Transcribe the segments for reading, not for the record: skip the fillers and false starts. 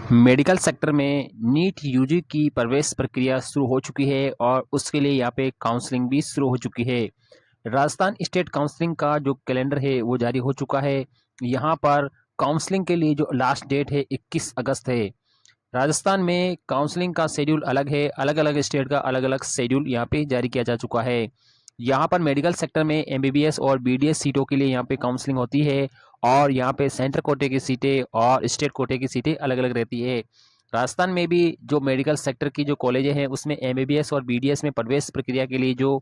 Medical sector में NEET UG की प्रवेश प्रक्रिया शुरू हो चुकी है और उसके लिए यहाँ पे काउंसलिंग भी शुरू हो चुकी है। राजस्थान स्टेट काउंसलिंग का जो कैलेंडर है वो जारी हो चुका है। यहाँ पर काउंसलिंग के लिए जो लास्ट डेट है 21 अगस्त है। राजस्थान में काउंसलिंग का शेड्यूल अलग है, अलग अलग स्टेट का अलग अलग शेड्यूल यहाँ पे जारी किया जा चुका है। यहाँ पर मेडिकल सेक्टर में एमबीबीएस और बीडीएस सीटों के लिए यहाँ पे काउंसलिंग होती है और यहाँ पे सेंटर कोटे की सीटें और स्टेट कोटे की सीटें अलग अलग रहती है। राजस्थान में भी जो मेडिकल सेक्टर की जो कॉलेजें हैं उसमें एमबीबीएस और बीडीएस में प्रवेश प्रक्रिया के लिए जो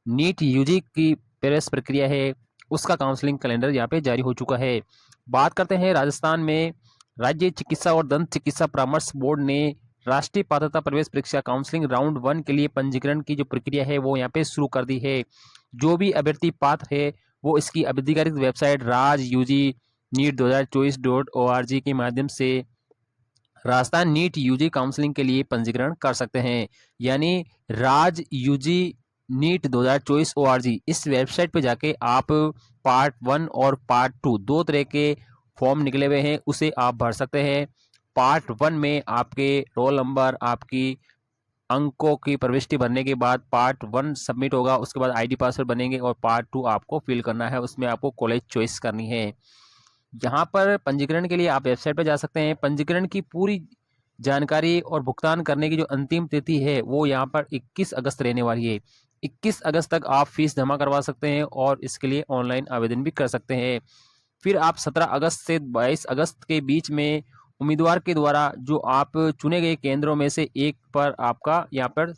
नीट यूजी की प्रवेश प्रक्रिया है उसका काउंसलिंग कैलेंडर यहाँ पे जारी हो चुका है। बात करते हैं राजस्थान में राज्य चिकित्सा और दंत चिकित्सा परामर्श बोर्ड ने राष्ट्रीय पात्रता प्रवेश परीक्षा काउंसलिंग राउंड 1 के लिए पंजीकरण की जो प्रक्रिया है वो यहाँ पे शुरू कर दी है। जो भी अभ्यर्थी पात्र है वो इसकी आधिकारिक वेबसाइट राज यूजी नीट 2024.org के माध्यम से राजस्थान नीट यूजी काउंसलिंग के लिए पंजीकरण कर सकते हैं। यानी राज यूजी नीट 2024 ORG इस वेबसाइट पे जाके आप पार्ट 1 और पार्ट 2 दो तरह के फॉर्म निकले हुए हैं उसे आप भर सकते हैं। पार्ट 1 में आपके रोल नंबर, आपकी अंकों की प्रविष्टि भरने के बाद पार्ट 1 सबमिट होगा, उसके बाद आईडी पासवर्ड बनेंगे और पार्ट 2 आपको फिल करना है, उसमें आपको कॉलेज चॉइस करनी है। यहाँ पर पंजीकरण के लिए आप वेबसाइट पर जा सकते हैं। पंजीकरण की पूरी जानकारी और भुगतान करने की जो अंतिम तिथि है वो यहाँ पर 21 अगस्त रहने वाली है। 21 अगस्त तक आप फीस जमा करवा सकते हैं और इसके लिए ऑनलाइन आवेदन भी कर सकते हैं। फिर आप 17 अगस्त से 22 अगस्त के बीच में उम्मीदवार के द्वारा जो आप चुने गए केंद्रों में से एक पर आपका यहाँ पर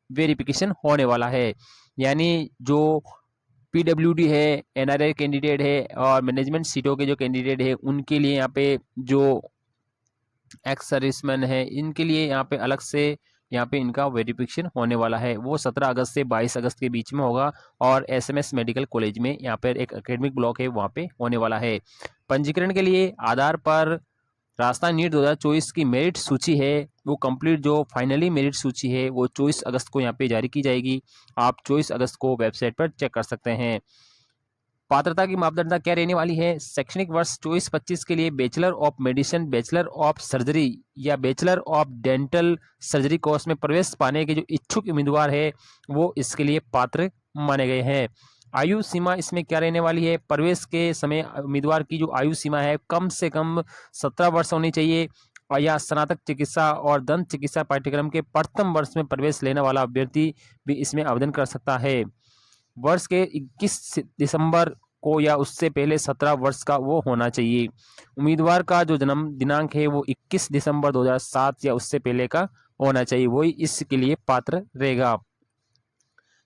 वेरिफिकेशन होने वाला है। यानी जो पीडब्ल्यूडी है, एनआरआई कैंडिडेट है और मैनेजमेंट सीटों के जो कैंडिडेट है उनके लिए यहाँ पे जो एक्स सर्विसमैन है इनके लिए यहाँ पे अलग से यहाँ पे इनका वेरिफिकेशन होने वाला है। वो 17 अगस्त से 22 अगस्त के बीच में होगा और एसएमएस मेडिकल कॉलेज में यहाँ पर एक एकेडमिक ब्लॉक है वहाँ पे होने वाला है। पंजीकरण के लिए आधार पर राजस्थान नीट 2024 की मेरिट सूची है वो कंप्लीट जो फाइनली मेरिट सूची है वो 24 अगस्त को यहाँ पे जारी की जाएगी। आप 24 अगस्त को वेबसाइट पर चेक कर सकते हैं। पात्रता की मापदंड क्या रहने वाली है? शैक्षणिक वर्ष 24-25 के लिए bachelor of medicine, bachelor of surgery या bachelor of dental surgery course में प्रवेश पाने के जो इच्छुक उम्मीदवार है वो इसके लिए पात्र माने गए हैं। आयु सीमा इसमें क्या रहने वाली है? प्रवेश के समय उम्मीदवार की जो आयु सीमा है कम से कम 17 वर्ष होनी चाहिए और या स्नातक चिकित्सा और दंत चिकित्सा पाठ्यक्रम के प्रथम वर्ष में प्रवेश लेने वाला अभ्यर्थी भी इसमें आवेदन कर सकता है। वर्ष के 21 दिसंबर को या उससे पहले 17 वर्ष का वो होना चाहिए। उम्मीदवार का जो जन्म दिनांक है वो 21 दिसंबर 2007 या उससे पहले का होना चाहिए, वही इसके लिए पात्र रहेगा।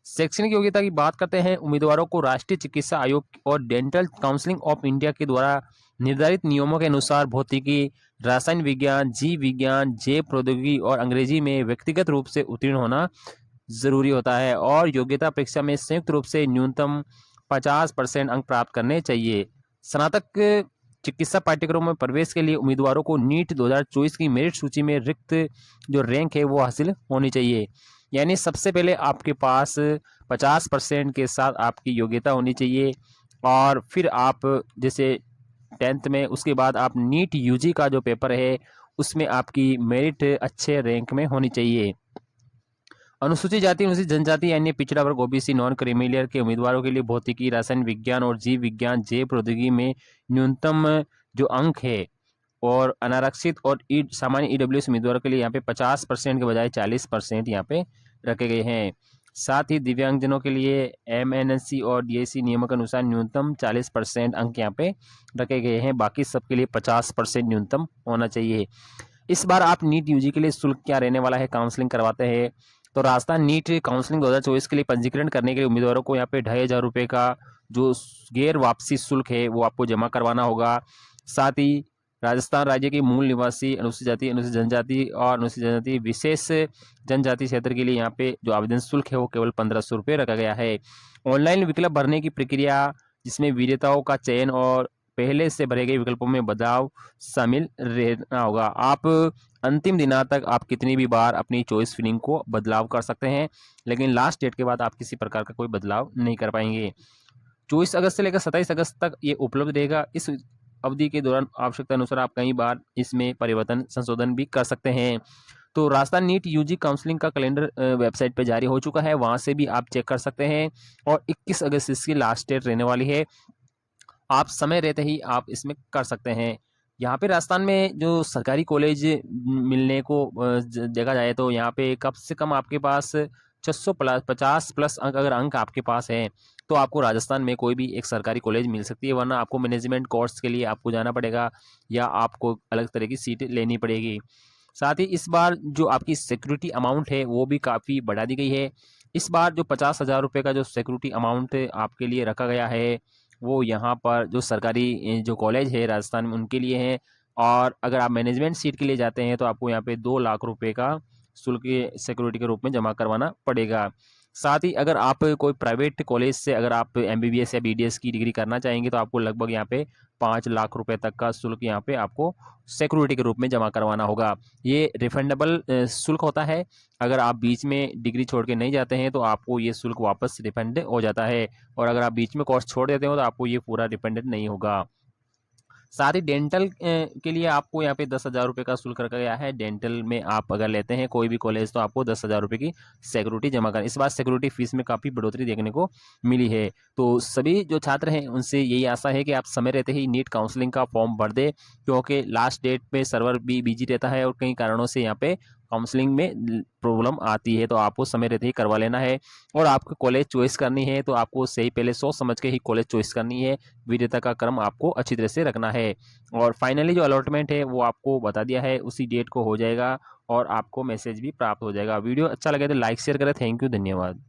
शैक्षणिक योग्यता की बात करते हैं। उम्मीदवारों को राष्ट्रीय चिकित्सा आयोग और डेंटल काउंसिल ऑफ इंडिया के द्वारा निर्धारित नियमों के अनुसार भौतिकी, रसायन विज्ञान, जीव विज्ञान, जैव प्रौद्योगिकी और अंग्रेजी में व्यक्तिगत रूप से उत्तीर्ण होना जरूरी होता है और योग्यता परीक्षा में संयुक्त रूप से न्यूनतम 50% अंक प्राप्त करने चाहिए। स्नातक चिकित्सा पाठ्यक्रम में प्रवेश के लिए उम्मीदवारों को नीट 2024 की मेरिट सूची में रिक्त जो रैंक है वो हासिल होनी चाहिए। यानी सबसे पहले आपके पास 50% के साथ आपकी योग्यता होनी चाहिए और फिर आप जैसे 10th में उसके बाद आप नीट यूजी का जो पेपर है उसमें आपकी मेरिट अच्छे रैंक में होनी चाहिए। अनुसूचित जाति, अनुसूचित जनजाति अन्य पिछड़ा वर्ग ओबीसी नॉन क्रीमिलियर के उम्मीदवारों के लिए भौतिकी, रसायन विज्ञान और जीव विज्ञान, जैव प्रौद्योगिकी में न्यूनतम जो अंक है और अनारक्षित और सामान्य ईडब्ल्यूएस उम्मीदवारों के लिए यहाँ पे 50% के बजाय 40% यहाँ पे रखे गए हैं। साथ ही दिव्यांगजनों के लिए एमएनएससी और डीएससी नियमों के अनुसार न्यूनतम 40% अंक यहाँ पे रखे गए हैं। बाकी सबके लिए 50% न्यूनतम होना चाहिए। इस बार आप नीट यूजी के लिए शुल्क क्या रहने वाला है? काउंसलिंग करवाते हैं तो राजस्थान नीट काउंसलिंग 2024 के लिए पंजीकरण करने के लिए उम्मीदवारों को यहाँ पे 2500 रुपये का जो गैर वापसी शुल्क है वो आपको जमा करवाना होगा। साथ ही राजस्थान राज्य के मूल निवासी अनुसूचित जाति, अनुसूचित जनजाति और अनुसूचित जनजाति विशेष जनजाति क्षेत्र के लिए यहाँ पे जो आवेदन शुल्क है वो केवल 1500 रुपये रखा गया है। ऑनलाइन विकल्प भरने की प्रक्रिया जिसमें वरीयताओं का चयन और पहले से भरे गए विकल्पों में बदलाव शामिल रहना होगा। आप अंतिम दिना तक आप कितनी भी बार अपनी चॉइस फिलिंग को बदलाव कर सकते हैं, लेकिन लास्ट डेट के बाद आप किसी प्रकार का कोई बदलाव नहीं कर पाएंगे। 24 अगस्त से लेकर 27 अगस्त तक ये उपलब्ध रहेगा। इस अवधि के दौरान आवश्यकता अनुसार आप कई बार इसमें परिवर्तन संशोधन भी कर सकते हैं। तो राजस्थान नीट यूजी काउंसलिंग का कैलेंडर वेबसाइट पे जारी हो चुका है, वहाँ से भी आप चेक कर सकते हैं और 21 अगस्त इसकी लास्ट डेट रहने वाली है। आप समय रहते ही आप इसमें कर सकते हैं। यहाँ पे राजस्थान में जो सरकारी कॉलेज मिलने को देखा जाए तो यहाँ पे कम से कम आपके पास 650 प्लस अगर अंक आपके पास हैं तो आपको राजस्थान में कोई भी एक सरकारी कॉलेज मिल सकती है, वरना आपको मैनेजमेंट कोर्स के लिए आपको जाना पड़ेगा या आपको अलग तरह की सीट लेनी पड़ेगी। साथ ही इस बार जो आपकी सिक्योरिटी अमाउंट है वो भी काफ़ी बढ़ा दी गई है। इस बार जो 50,000 रुपये का जो सिक्योरिटी अमाउंट आपके लिए रखा गया है वो यहाँ पर जो सरकारी जो कॉलेज है राजस्थान में उनके लिए है, और अगर आप मैनेजमेंट सीट के लिए जाते हैं तो आपको यहाँ पे 2 लाख रुपए का शुल्क सिक्योरिटी के रूप में जमा करवाना पड़ेगा। साथ ही अगर आप कोई प्राइवेट कॉलेज से अगर आप एमबीबीएस या बीडीएस की डिग्री करना चाहेंगे तो आपको लगभग यहाँ पे 5 लाख रुपए तक का शुल्क यहाँ पे आपको सिक्योरिटी के रूप में जमा करवाना होगा। ये रिफंडेबल शुल्क होता है। अगर आप बीच में डिग्री छोड़ के नहीं जाते हैं तो आपको ये शुल्क वापस रिफंड हो जाता है, और अगर आप बीच में कोर्स छोड़ देते हो तो आपको ये पूरा रिफंडेड नहीं होगा। साथ ही डेंटल के लिए आपको यहाँ पे 10,000 रुपये का शुल्क रखा गया है। डेंटल में आप अगर लेते हैं कोई भी कॉलेज तो आपको 10,000 रुपये की सिक्योरिटी जमा कर, इस बार सिक्योरिटी फीस में काफ़ी बढ़ोतरी देखने को मिली है। तो सभी जो छात्र हैं उनसे यही आशा है कि आप समय रहते ही नीट काउंसलिंग का फॉर्म भर दें, क्योंकि लास्ट डेट पे सर्वर भी बिजी रहता है और कई कारणों से यहाँ पे काउंसलिंग में प्रॉब्लम आती है, तो आपको समय रहते ही करवा लेना है। और आपको कॉलेज चॉइस करनी है तो आपको सही पहले सोच समझ के ही कॉलेज चॉइस करनी है। विजेता का क्रम आपको अच्छी तरह से रखना है, और फाइनली जो अलॉटमेंट है वो आपको बता दिया है, उसी डेट को हो जाएगा और आपको मैसेज भी प्राप्त हो जाएगा। वीडियो अच्छा लगे तो लाइक शेयर करें। थैंक यू, धन्यवाद।